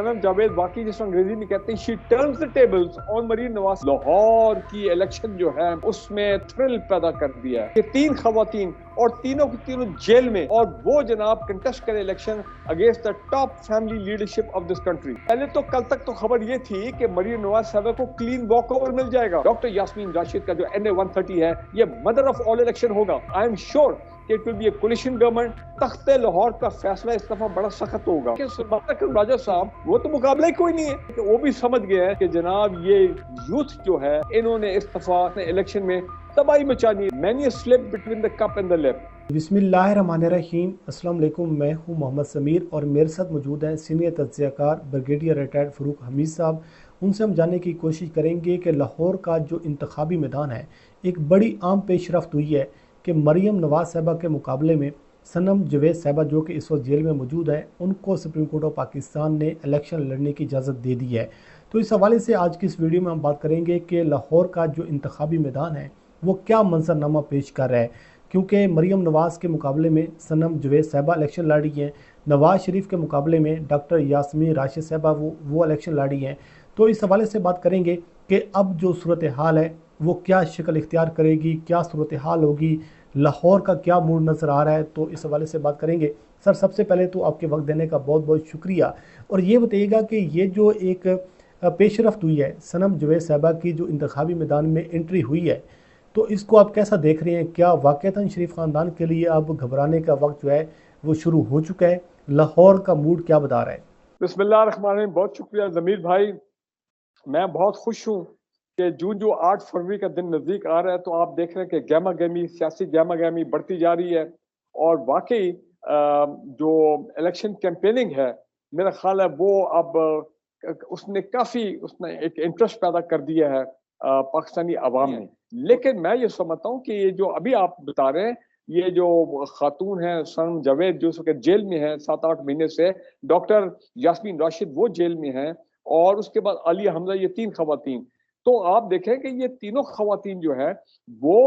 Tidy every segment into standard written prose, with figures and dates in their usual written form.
सनम जावेद वाकई जिस अंग्रेजी में कहते हैं she turns the tables on Maryam Nawaz. Lahore की इलेक्शन जो है उसमें थ्रिल पैदा कर दिया है कि 3 खवातीन और तीनों की तीनों जेल में, और वो जनाब कंटेस्ट करे election against the top family leadership of this country. पहले तो कल तक तो खबर ये थी कि मरीम नवाज साहब को क्लीन वॉक ओवर मिल जाएगा। डॉक्टर यास्मीन राशिद का जो NA 130 है ये मदर ऑफ ऑल इलेक्शन होगा। आई एम श्योर कि it will be A coalition government. तख्ते लाहौर का फैसला इस दफा बड़ा सख्त होगा कि राजा साहब वो तो मुकाबला ही कोई नहीं है कि वो भी समझ गए हैं कि जनाब ये यूथ जो है इन्होंने इस दफा इलेक्शन में तबाही मचानी है। Many slip between the cup and the lip. बिस्मिल्लाहिर्रहमानिर्रहीम। अस्सलाम वालेकुम। मैं हूं मोहम्मद समीर और मेरे साथ मौजूद हैं सीनियर तज्ज़ियाकार ब्रिगेडियर रिटायर्ड फ़रूक हमीद साहब। उनसे हम जानने की कोशिश करेंगे कि लाहौर का जो इंतखाबी मैदान है एक बड़ी आम पेशरफ्त हुई है कि मरीम नवाज साहबा के मुकाबले में सनम जावेद साहबा जो कि इस वक्त जेल में मौजूद है उनको सुप्रीम कोर्ट ऑफ पाकिस्तान ने इलेक्शन लड़ने की इजाज़त दे दी है। तो इस हवाले से आज की इस वीडियो में हम बात करेंगे कि लाहौर का जो इंतखाबी मैदान है वो क्या मंजरनामा पेश कर रहा है, क्योंकि मरीम नवाज़ के मुकाबले में सनम जावेद साहबा इलेक्शन लड़ रही हैं, नवाज़ शरीफ के मुकाबले में डॉक्टर यास्मीन राशिद साहबा वो इलेक्शन लड़ रही हैं। तो इस हवाले से बात करेंगे कि अब जो सूरत हाल है वो क्या शक्ल इख्तियार करेगी, क्या सूरत हाल होगी, लाहौर का क्या मूड नज़र आ रहा है। तो इस हवाले से बात करेंगे। सर, सबसे पहले तो आपके वक्त देने का बहुत बहुत शुक्रिया, और ये बताइएगा कि ये जो एक पेशरफ्त हुई है सनम जावेद साहबा की जो इंतखाबी मैदान में एंट्री हुई है, तो इसको आप कैसा देख रहे हैं? क्या वाक़तन शरीफ ख़ानदान के लिए अब घबराने का वक्त जो है वो शुरू हो चुका है? लाहौर का मूड क्या बता रहा है? बिस्मिल्लाहिर्रहमानिर्रहीम। बहुत शुक्रिया ज़मीर भाई। मैं बहुत खुश हूँ कि जो 8 फरवरी का दिन नज़दीक आ रहा है तो आप देख रहे हैं कि गहमा गहमी, सियासी गहमा गहमी बढ़ती जा रही है। और वाकई जो इलेक्शन कैंपेनिंग है मेरा ख्याल है वो अब उसने एक इंटरेस्ट पैदा कर दिया है पाकिस्तानी अवाम में। लेकिन मैं ये समझता हूँ कि ये जो अभी आप बता रहे हैं ये जो खातून है सनम जावेद जो जेल में है 7-8 महीने से, डॉक्टर यास्मीन राशिद वो जेल में है, और उसके बाद आलिया हमजा, ये 3 खवातीन। तो आप देखें कि ये तीनों खवातीन जो है वो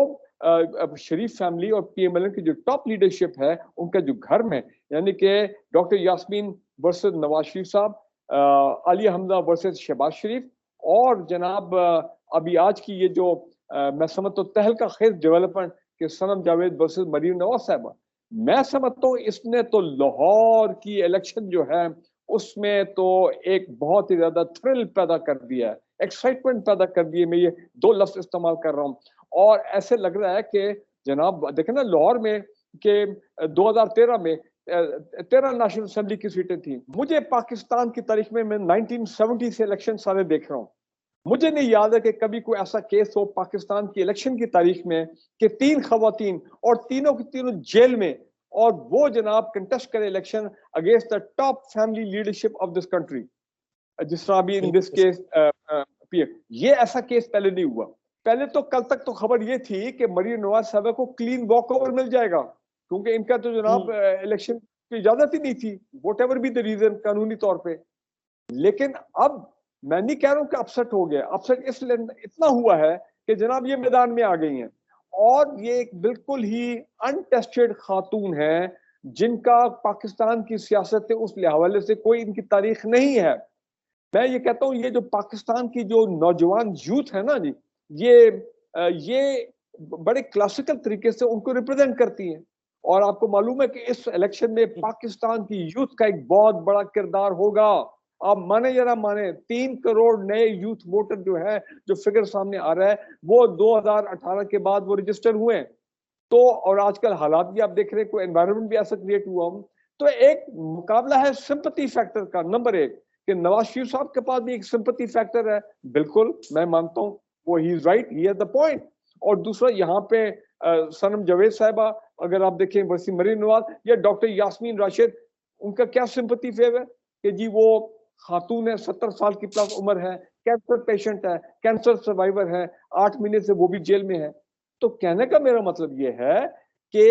शरीफ फैमिली और PMLN की जो टॉप लीडरशिप है उनका जो घर में, यानी कि डॉक्टर यास्मीन वर्सेस नवाज शरीफ साहब, आलिया हमजा वर्सेस शहबाज शरीफ, और जनाब अभी आज की ये जो मैं समझता हूँ तहलका खेज डेवलपमेंट के सनम जावेद वर्सेस मरीम नवाज साहबा। मैं समझता हूँ इसने तो लाहौर की इलेक्शन जो है उसमें तो एक बहुत ही ज्यादा थ्रिल पैदा कर दिया है, एक्साइटमेंट पैदा कर दिए। मैं ये 2 लफ्ज इस्तेमाल कर रहा हूँ। और ऐसे लग रहा है कि जनाब देखें ना लाहौर में कि 2013 में 13 नेशनल असेंबली की सीटें थी। मुझे पाकिस्तान की तारीख में मैं 1970 से इलेक्शन सारे देख रहा हूँ, मुझे नहीं याद है कि कभी कोई ऐसा केस हो पाकिस्तान की इलेक्शन की तारीख में कि 3 खवातीन और तीनों की तीनों जेल में, और वो जनाब कंटेस्ट करे election against the top family leadership of this country, जिस तरह अभी इन दिस केस ये ऐसा केस पहले नहीं हुआ। पहले तो कल तक तो खबर ये थी कि मरीम नवाज साहब को क्लीन वॉक ओवर मिल जाएगा, क्योंकि इनका तो जनाब इलेक्शन की इजाजत ही नहीं थी, whatever be the reason कानूनी तौर पे। लेकिन अब मैं नहीं कह रहा हूं कि अपसेट हो गया, अपसेट इसलिए इतना हुआ है कि जनाब ये मैदान में आ गई हैं, और ये एक बिल्कुल ही अनटेस्टेड खातून है जिनका पाकिस्तान की सियासत से उस हवाले से कोई इनकी तारीख नहीं है। मैं ये कहता हूँ ये जो पाकिस्तान की जो नौजवान यूथ है ना जी, ये बड़े क्लासिकल तरीके से उनको रिप्रेजेंट करती हैं। और आपको मालूम है कि इस इलेक्शन में पाकिस्तान की यूथ का एक बहुत बड़ा किरदार होगा। आप माने या ना माने 3 करोड़ नए यूथ वोटर जो है, जो फिगर सामने आ रहा है वो 2018 के बाद वो रजिस्टर हुए हैं। तो और आजकल हालात भी आप देख रहे हैं, कोई एनवायरनमेंट भी ऐसा क्रिएट हुआ। तो एक मुकाबला है सिंपैथी फैक्टर का, नंबर 1 कि नवाज शरीफ साहब के पास भी एक सिंपैथी फैक्टर है, बिल्कुल मैं मानता हूँ वो he is right, he has the point. और दूसरा यहाँ पे सनम जावेद साहबा अगर आप देखें वर्सेस मरीम नवाज या डॉक्टर यास्मीन राशिद, उनका क्या सिंपैथी फेव है कि जी वो खातून है, 70 साल की प्लस उम्र है, कैंसर पेशेंट है, कैंसर सर्वाइवर है, 8 महीने से वो भी जेल में है। तो कहने का मेरा मतलब ये है कि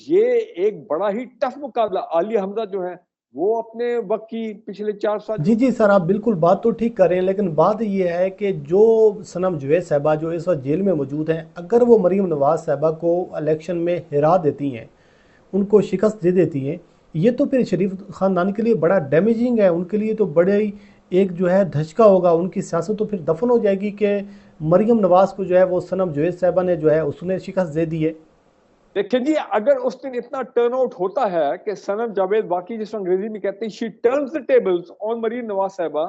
ये एक बड़ा ही टफ मुकाबला। आलिया हमजा जो है वो अपने वक्त की पिछले 4 साल जी सर, आप बिल्कुल बात तो ठीक कर रहे हैं, लेकिन बात ये है कि जो सनम जावेद साहबा जो इस वक्त जेल में मौजूद हैं, अगर वो मरीम नवाज साहबा को इलेक्शन में हरा देती हैं, उनको शिकस्त दे देती हैं, یہ تو پھر شریف خاندان کے لیے بڑا ڈیمیجنگ ہے، ان کے لیے تو بڑے ہی ایک جو ہے دھچکا ہوگا، ان کی سیاست تو پھر دفن ہو جائے گی کہ مریم نواز کو جو ہے وہ صنم جوید صاحبہ نے جو ہے اس نے شکست دے دی ہے۔ دیکھیں جی، اگر اس دن اتنا ٹرن آؤٹ ہوتا ہے کہ صنم جاوید واقعی جس کو انگریزی میں کہتے ہیں شی ٹرنز دی ٹیبلز آن مریم نواز صاحبہ،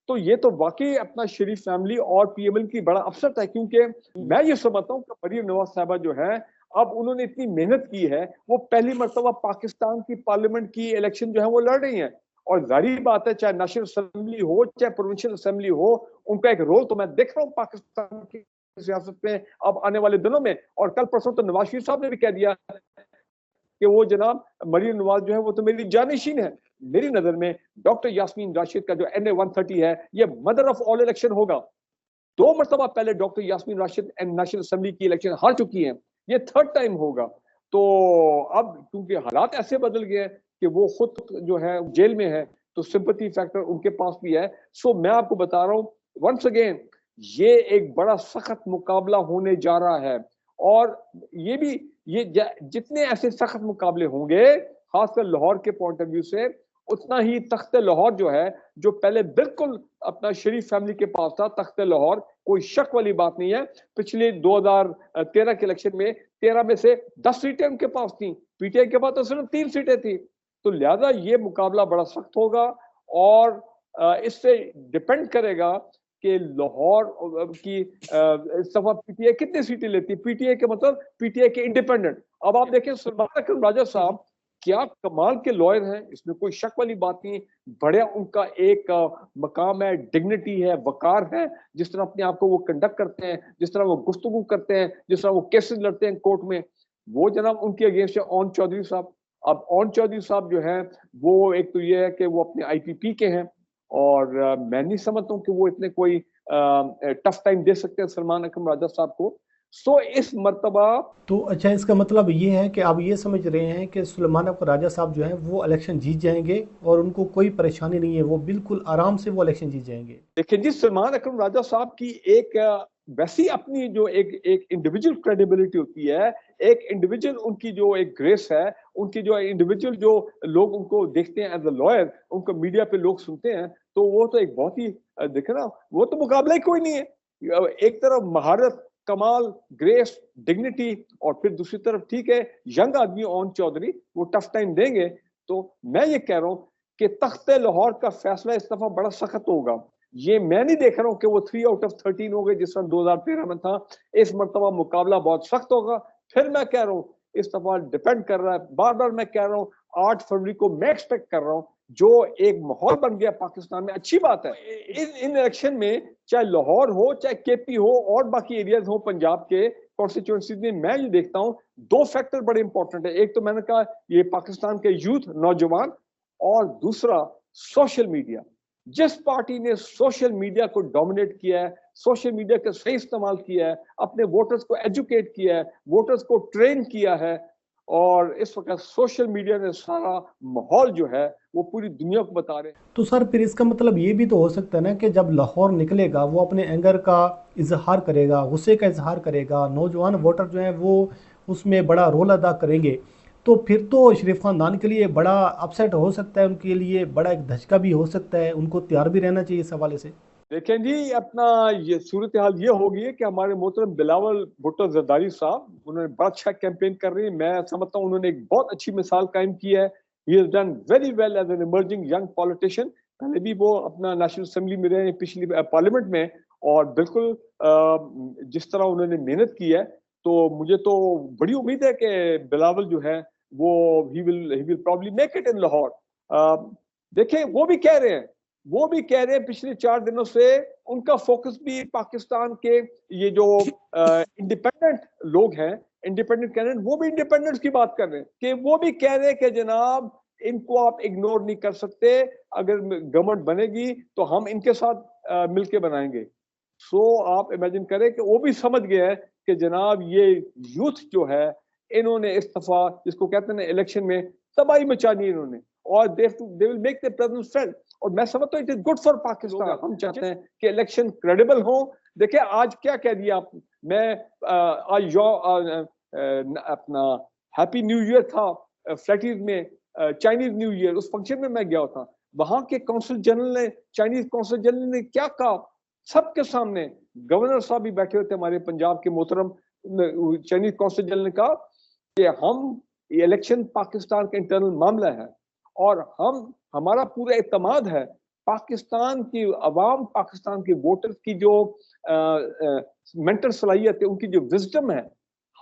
تو یہ تو واقعی اپنا شریف فیملی اور پی ایم ایل کی بڑا اپسٹ ہے، کیونکہ میں یہ سمجھتا ہوں کہ مریم نواز صاحبہ جو ہے اب انہوں نے اتنی محنت کی ہے، وہ پہلی مرتبہ پاکستان کی پارلیمنٹ کی الیکشن جو ہے وہ لڑ رہی ہیں، اور ظاہری بات ہے چاہے نیشنل اسمبلی ہو چاہے پروونشل اسمبلی ہو، ان کا ایک رول تو میں دیکھ رہا ہوں پاکستان کی سیاست میں اب آنے والے دنوں میں۔ اور کل پرسوں تو نواز شریف صاحب نے بھی کہہ دیا کہ وہ جناب مریم نواز جو ہے وہ تو میری جانشین ہے۔ میری نظر میں ڈاکٹر یاسمین راشد کا جو NA 130 ہے یہ مدر آف آل الیکشن ہوگا۔ 2 مرتبہ پہلے doctor Yasmin Rashid national assembly کی الیکشن ہار چکی ہیں، یہ 3rd ٹائم ہوگا۔ تو اب کیونکہ حالات ایسے بدل گئے کہ وہ خود جو ہے جیل میں ہے، تو سمپتھی فیکٹر ان کے پاس بھی ہے۔ سو میں آپ کو بتا رہا ہوں ونس اگین یہ ایک بڑا سخت مقابلہ ہونے جا رہا ہے، اور یہ بھی یہ جتنے ایسے سخت مقابلے ہوں گے خاص کر لاہور کے پوائنٹ آف ویو سے، اتنا ہی تخت لاہور جو ہے جو پہلے بالکل اپنا شریف فیملی کے پاس تھا، تخت لاہور کوئی شک والی بات نہیں ہے۔ پچھلے 2013 کے الیکشن میں 13 میں سے 10 سیٹیں ان کے پاس تھیں، پی ٹی آئی کے پاس تو صرف 3 سیٹیں تھیں۔ تو لہذا یہ مقابلہ بڑا سخت ہوگا، اور اس سے ڈپینڈ کرے گا کہ لاہور کی اس دفعہ پی ٹی آئی کتنی سیٹیں لیتی ہے۔ پی ٹی آئی کے مطلب پی ٹی آئی کے انڈیپینڈنٹ۔ اب آپ دیکھیں سلمان اکرم راجہ صاحب کیا کمال کے لائر ہیں، اس میں کوئی شک والی بات نہیں، بڑے ان کا ایک مقام ہے، ڈگنیٹی ہے، وقار ہے، جس طرح اپنے آپ کو وہ کنڈکٹ کرتے ہیں، جس طرح وہ گفتگو کرتے ہیں، جس طرح وہ کیسز لڑتے ہیں کورٹ میں، وہ جناب ان کے اگینسٹ ہے اون چودھری صاحب۔ اب اون چودھری صاحب جو ہیں وہ ایک تو یہ ہے کہ وہ اپنے آئی پی پی کے ہیں، اور میں نہیں سمجھتا ہوں کہ وہ اتنے کوئی ٹف ٹائم دے سکتے ہیں سلمان اکرم راجہ صاحب کو۔ سو اس مرتبہ تو اچھا، اس کا مطلب یہ ہے کہ آپ یہ سمجھ رہے ہیں کہ سلیمان اکرم راجہ صاحب جو ہیں وہ الیکشن جیت جائیں گے اور ان کو کوئی پریشانی نہیں ہے، وہ بالکل آرام سے وہ الیکشن جیت جائیں گے؟ دیکھیں جی، سلمان اکرم راجہ صاحب کی ایک ویسی اپنی جو ایک انڈیویجول کریڈیبلٹی ہوتی ہے، ایک انڈیویجول ان کی جو ایک گریس ہے، ان کی جو انڈیویجول جو لوگ ان کو دیکھتے ہیں ایز اے لائر، ان کو میڈیا پہ لوگ سنتے ہیں، تو وہ تو ایک بہت ہی دیکھیں نا، وہ تو مقابلہ ہی کوئی نہیں ہے۔ ایک طرف مہارت، کمال، گریس، ڈگنیٹی، اور پھر دوسری طرف ٹھیک ہے ینگ آدمی اون چودھری، وہ ٹف ٹائم دیں گے۔ تو میں یہ کہہ رہا ہوں کہ تخت لاہور کا فیصلہ اس دفعہ بڑا سخت ہوگا۔ یہ میں نہیں دیکھ رہا ہوں کہ وہ 3 آؤٹ آف 13 ہو گئے جس طرح 2013 میں تھا۔ اس مرتبہ مقابلہ بہت سخت ہوگا۔ پھر میں کہہ رہا ہوں اس دفعہ ڈیپینڈ کر رہا ہے، بار بار میں کہہ رہا ہوں 8 فروری کو میں ایکسپیکٹ کر رہا ہوں جو ایک ماحول بن گیا پاکستان میں، اچھی بات ہے۔ ان الیکشن میں چاہے لاہور ہو چاہے کے پی ہو اور باقی ایریاز ہوں پنجاب کے کانسٹیچوئنسیز میں یہ دیکھتا ہوں 2 فیکٹر بڑے امپورٹنٹ ہے۔ ایک تو میں نے کہا یہ پاکستان کے یوتھ، نوجوان، اور دوسرا سوشل میڈیا۔ جس پارٹی نے سوشل میڈیا کو ڈومینیٹ کیا ہے، سوشل میڈیا کا صحیح استعمال کیا ہے، اپنے ووٹرز کو ایجوکیٹ کیا ہے، ووٹرز کو ٹرین کیا ہے، اور اس وقت سوشل میڈیا نے سارا ماحول جو ہے وہ پوری دنیا کو بتا رہے ہیں۔ تو سر پھر اس کا مطلب یہ بھی تو ہو سکتا ہے نا کہ جب لاہور نکلے گا وہ اپنے اینگر کا اظہار کرے گا، غصے کا اظہار کرے گا، نوجوان ووٹر جو ہیں وہ اس میں بڑا رول ادا کریں گے، تو پھر تو شریف خاندان کے لیے بڑا اپسیٹ ہو سکتا ہے، ان کے لیے بڑا ایک دھچکا بھی ہو سکتا ہے، ان کو تیار بھی رہنا چاہیے اس حوالے سے۔ دیکھیں جی، اپنا یہ صورتحال یہ ہوگی کہ ہمارے محترم بلاول بھٹو زرداری صاحب انہوں نے بڑا اچھا کیمپین کر رہی ہیں۔ میں سمجھتا ہوں انہوں نے ایک بہت اچھی مثال قائم کی ہے۔ He has done very well as an emerging young politician۔ پہلے بھی وہ اپنا نیشنل اسمبلی میں رہے ہیں، پچھلی پارلیمنٹ میں، اور بالکل جس طرح انہوں نے محنت کی ہے، تو مجھے تو بڑی امید ہے کہ بلاول جو ہے وہ he will probably make it in Lahore. دیکھیں وہ بھی کہہ رہے ہیں پچھلے 4 دنوں سے ان کا فوکس بھی پاکستان کے یہ جو انڈیپینڈنٹ لوگ ہیں، انڈیپینڈنٹ کینڈیڈیٹ، وہ بھی انڈیپینڈنس کی بات کر رہے ہیں کہ وہ بھی کہہ رہے ہیں کہ جناب ان کو آپ اگنور نہیں کر سکتے، اگر گورنمنٹ بنے گی تو ہم ان کے ساتھ مل کے بنائیں گے۔ سو آپ امیجن کریں کہ وہ بھی سمجھ گئے ہیں کہ جناب یہ یوتھ جو ہے انہوں نے اس دفعہ جس کو کہتے ہیں الیکشن میں تباہی مچانی ہے انہوں نے، اور they will make their presence felt۔ اور میں سمجھتا ہوں it is good for Pakistan. ہم چاہتے ہیں کہ الیکشن کریڈیبل ہوں۔ دیکھیں آج کیا کہہ دیا آپ، میں آج اپنا ہیپی نیو ایئر تھا فلیٹیز میں، चाइनीज न्यू ईयर, उस फंक्शन में मैं गया था, वहां के कौंसल जनरल ने, चाइनीज कौंसल जनरल ने क्या कहा सबके सामने, गवर्नर साहब भी बैठे हुए थे हमारे पंजाब के मोहतरम, चाइनीज कौंसल जनरल ने कहा कि हम, इलेक्शन पाकिस्तान का इंटरनल मामला है और हमारा पूरा एतमाद है पाकिस्तान की अवाम, पाकिस्तान के वोटर्स की जो मेंटल सलाहियत है, उनकी जो विजडम है,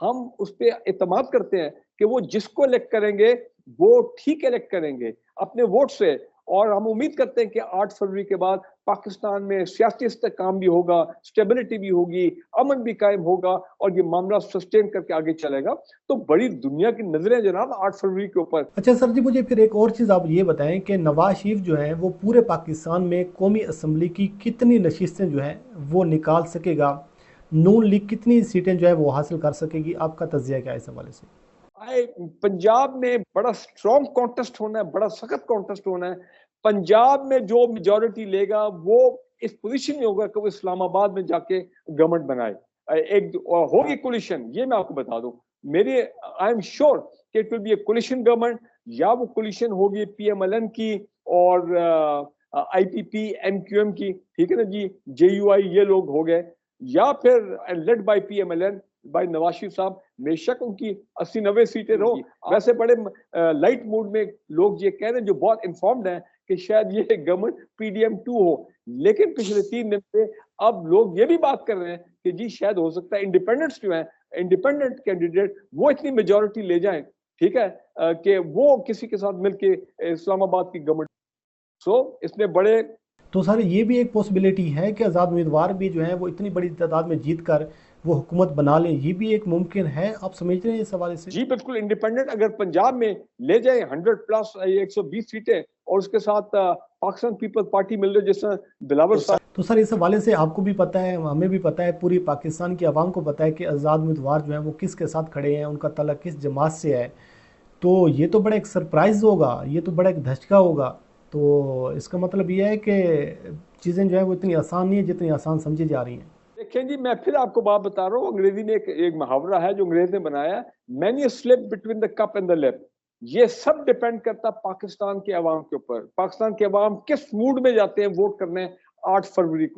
हम उस पर एतमाद करते हैं कि वो जिसको इलेक्ट करेंगे वो ठीक इलेक्ट करेंगे अपने वोट से, और हम उम्मीद करते हैं कि 8 फरवरी के बाद पाकिस्तान में सियासी इस्तेहकाम भी होगा, स्टेबिलिटी भी होगी, अमन भी कायम होगा और ये मामला सस्टेन करके आगे चलेगा। तो बड़ी दुनिया की नजरें जनाब 8 फरवरी के ऊपर। अच्छा सर जी, मुझे फिर एक और चीज़ आप ये बताएं कि नवाज शरीफ जो है वो पूरे पाकिस्तान में कौमी असम्बली की कितनी नशिस्तें जो हैं वो निकाल सकेगा, नून लीग कितनी सीटें जो है वो हासिल कर सकेगी, आपका तज्जिया क्या है इस हवाले से? पंजाब में बड़ा स्ट्रॉन्ग कॉन्टेस्ट होना है, बड़ा सख्त कॉन्टेस्ट होना है। पंजाब में जो मेजॉरिटी लेगा वो इस पोजीशन में होगा कि वो इस्लामाबाद में जाके गवर्नमेंट बनाए, एक होगी कोलिशन, ये मैं आपको बता दूं, मेरे आई एम श्योर कि it will be A coalition government, या वो कोलिशन होगी पीएमएलएन की और आईपीपी एमक्यूएम की, ठीक है ना जी, जेयूआई ये लोग हो गए, या फिर led by PMLN by Nawaz Sharif साहब, बेशक उनकी 80-90 सीटें रहो। वैसे बड़े लाइट मूड में लोग ये कह रहे हैं जो बहुत इन्फॉर्म्ड हैं कि शायद ये गवर्नमेंट पीडीएम 2 हो, लेकिन पिछले 3 दिन से अब लोग ये भी बात कर रहे हैं कि जी शायद हो सकता है इंडिपेंडेंट्स जो है, इंडिपेंडेंट कैंडिडेट वो इतनी मेजॉरिटी ले जाएं, ठीक है, कि वो किसी के साथ मिलके इस्लामाबाद की गवर्नमेंट, सो इसमें बड़े। तो सर ये भी एक पॉसिबिलिटी है कि आज़ाद उम्मीदवार भी जो है वो इतनी बड़ी तादाद में जीत कर वो हुकूमत बना लें, ये भी एक मुमकिन है, आप समझ रहे हैं इस हवाले से? जी बिल्कुल, इंडिपेंडेंट अगर पंजाब में ले जाए 100+ 120 सीटें और उसके साथ पाकिस्तान पीपल्स पार्टी मिल रही है जिसमें दिलावर साहब। तो सर इस हवाले से आपको भी पता है, हमें भी पता है, पूरी पाकिस्तान की आवाम को पता है कि आज़ाद उम्मीदवार जो है वो किसके साथ खड़े हैं, उनका तल्लुक किस जमात से है, तो ये तो बड़ा एक सरप्राइज़ होगा, ये तो बड़ा एक धचका होगा। तो इसका मतलब ये है कि चीज़ें जो है वो इतनी आसान नहीं है जितनी आसान समझी जा रही हैं। देखें जी, मैं फिर आपको बात बता रहा हूँ, अंग्रेजी में एक मुहावरा है जो अंग्रेज ने बनाया, many slip between the cup and the lip. ये सब डिपेंड करता पाकिस्तान के अवाम के ऊपर, पाकिस्तान के अवाम किस मूड में जाते हैं वोट करने 8 फरवरी को।